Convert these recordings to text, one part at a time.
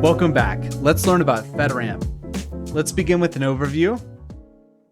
Welcome back. Let's learn about FedRAMP. Let's begin with an overview.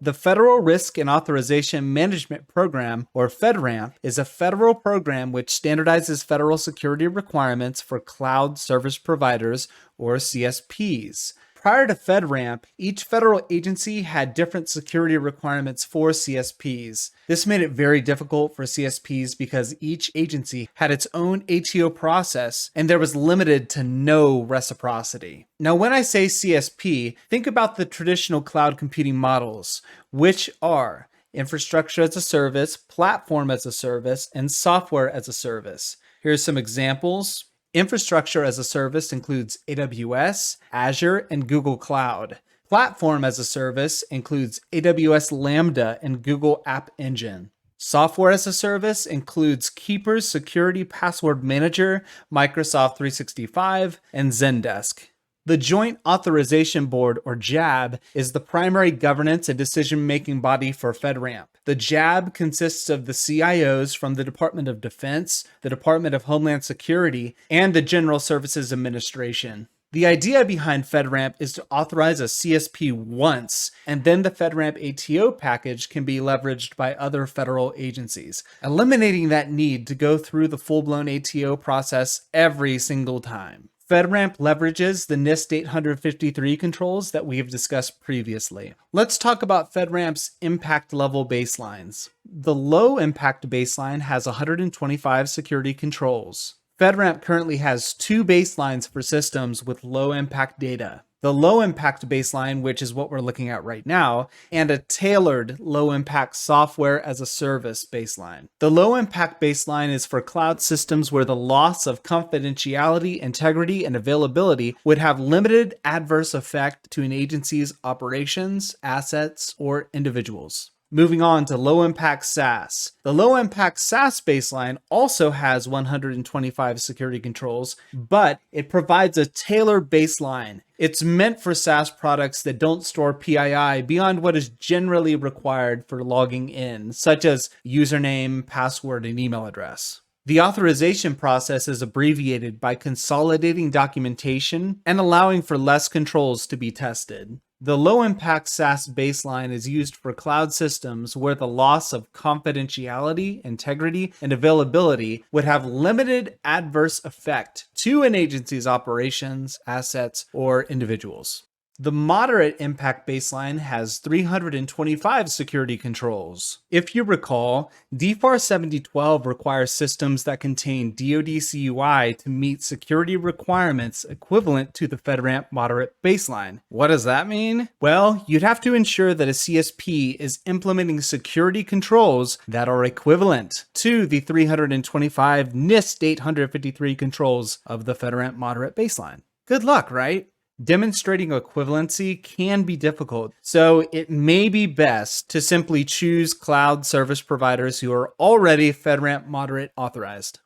The Federal Risk and Authorization Management Program, or FedRAMP, is a federal program which standardizes federal security requirements for cloud service providers, or CSPs. Prior to FedRAMP, each federal agency had different security requirements for CSPs. This made it very difficult for CSPs because each agency had its own ATO process and there was limited to no reciprocity. Now, when I say CSP, think about the traditional cloud computing models, which are infrastructure as a service, platform as a service, and software as a service. Here's some examples. Infrastructure as a service includes AWS, Azure, and Google Cloud. Platform as a service includes AWS Lambda and Google App Engine. Software as a service includes Keeper's Security Password Manager, Microsoft 365, and Zendesk. The Joint Authorization Board, or JAB, is the primary governance and decision-making body for FedRAMP. The JAB consists of the CIOs from the Department of Defense, the Department of Homeland Security, and the General Services Administration. The idea behind FedRAMP is to authorize a CSP once, and then the FedRAMP ATO package can be leveraged by other federal agencies, eliminating that need to go through the full-blown ATO process every single time. FedRAMP leverages the NIST 853 controls that we have discussed previously. Let's talk about FedRAMP's impact level baselines. The low impact baseline has 125 security controls. FedRAMP currently has two baselines for systems with low impact data. The low impact baseline, which is what we're looking at right now, and a tailored low impact software as a service baseline. The low impact baseline is for cloud systems where the loss of confidentiality, integrity, and availability would have limited adverse effect to an agency's operations, assets, or individuals. Moving on to low impact SaaS. The low impact SaaS baseline also has 125 security controls, but it provides a tailored baseline. It's meant for SaaS products that don't store PII beyond what is generally required for logging in, such as username, password, and email address. The authorization process is abbreviated by consolidating documentation and allowing for less controls to be tested. The low-impact SaaS baseline is used for cloud systems where the loss of confidentiality, integrity, and availability would have limited adverse effect to an agency's operations, assets, or individuals. The moderate impact baseline has 325 security controls. If you recall, DFAR 7012 requires systems that contain DoD CUI to meet security requirements equivalent to the FedRAMP moderate baseline. What does that mean? Well, you'd have to ensure that a CSP is implementing security controls that are equivalent to the 325 NIST 853 controls of the FedRAMP moderate baseline. Good luck, right? Demonstrating equivalency can be difficult, so it may be best to simply choose cloud service providers who are already FedRAMP moderate authorized.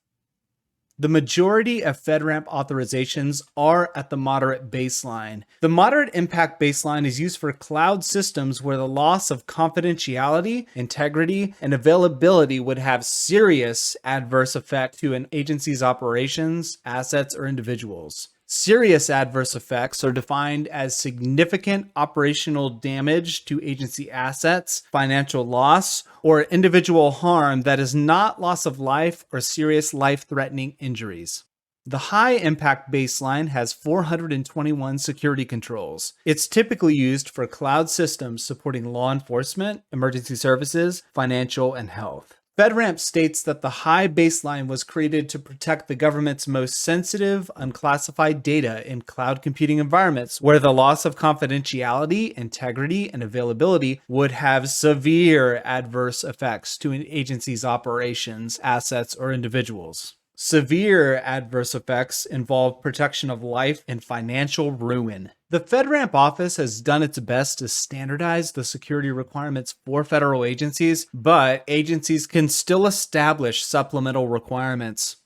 The majority of FedRAMP authorizations are at the moderate baseline. The moderate impact baseline is used for cloud systems where the loss of confidentiality, integrity, and availability would have serious adverse effect to an agency's operations, assets, or individuals. Serious adverse effects are defined as significant operational damage to agency assets, financial loss, or individual harm that is not loss of life or serious life-threatening injuries. The high impact baseline has 421 security controls. It's typically used for cloud systems supporting law enforcement, emergency services, financial, and health. FedRAMP states that the high baseline was created to protect the government's most sensitive, unclassified data in cloud computing environments where the loss of confidentiality, integrity, and availability would have severe adverse effects to an agency's operations, assets, or individuals. Severe adverse effects involve protection of life and financial ruin. The FedRAMP office has done its best to standardize the security requirements for federal agencies, but agencies can still establish supplemental requirements.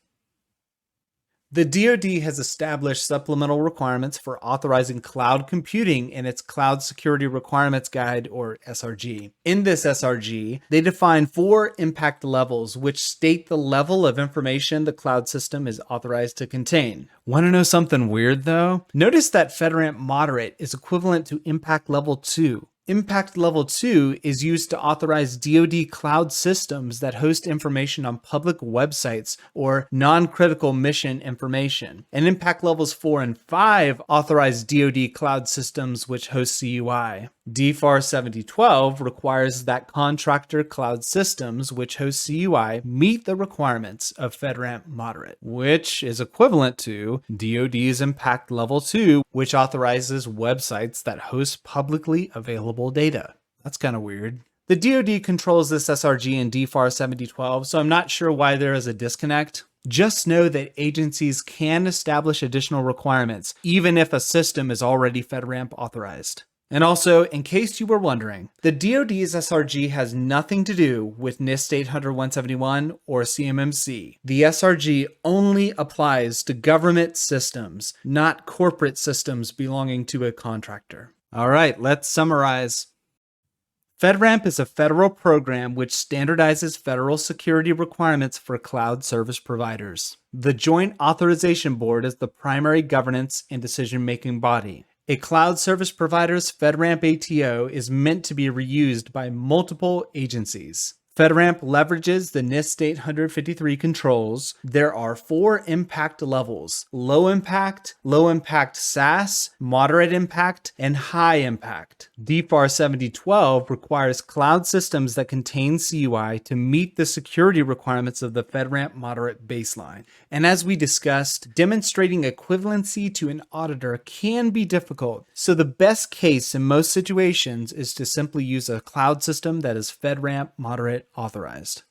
The DoD has established supplemental requirements for authorizing cloud computing in its Cloud Security Requirements Guide, or SRG. In this SRG, they define 4 impact levels, which state the level of information the cloud system is authorized to contain. Want to know something weird, though? Notice that FedRAMP Moderate is equivalent to Impact Level 2. Impact Level 2 is used to authorize DoD cloud systems that host information on public websites or non-critical mission information. And Impact Levels 4 and 5 authorize DoD cloud systems which host CUI. DFAR 7012 requires that contractor cloud systems which host CUI meet the requirements of FedRAMP Moderate, which is equivalent to DoD's Impact Level 2, which authorizes websites that host publicly available data. That's kind of weird. The DoD controls this SRG in DFAR 7012, so I'm not sure why there is a disconnect. Just know that agencies can establish additional requirements, even if a system is already FedRAMP authorized. And also, in case you were wondering, the DoD's SRG has nothing to do with NIST 800-171 or CMMC. The SRG only applies to government systems, not corporate systems belonging to a contractor. All right, let's summarize. FedRAMP is a federal program which standardizes federal security requirements for cloud service providers. The Joint Authorization Board is the primary governance and decision-making body. A cloud service provider's FedRAMP ATO is meant to be reused by multiple agencies. FedRAMP leverages the NIST 853 controls. There are 4 impact levels: low impact SaaS, moderate impact, and high impact. DFAR 7012 requires cloud systems that contain CUI to meet the security requirements of the FedRAMP Moderate baseline. And as we discussed, demonstrating equivalency to an auditor can be difficult, so the best case in most situations is to simply use a cloud system that is FedRAMP Moderate authorized.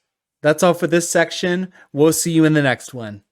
That's all for this section. We'll see you in the next one.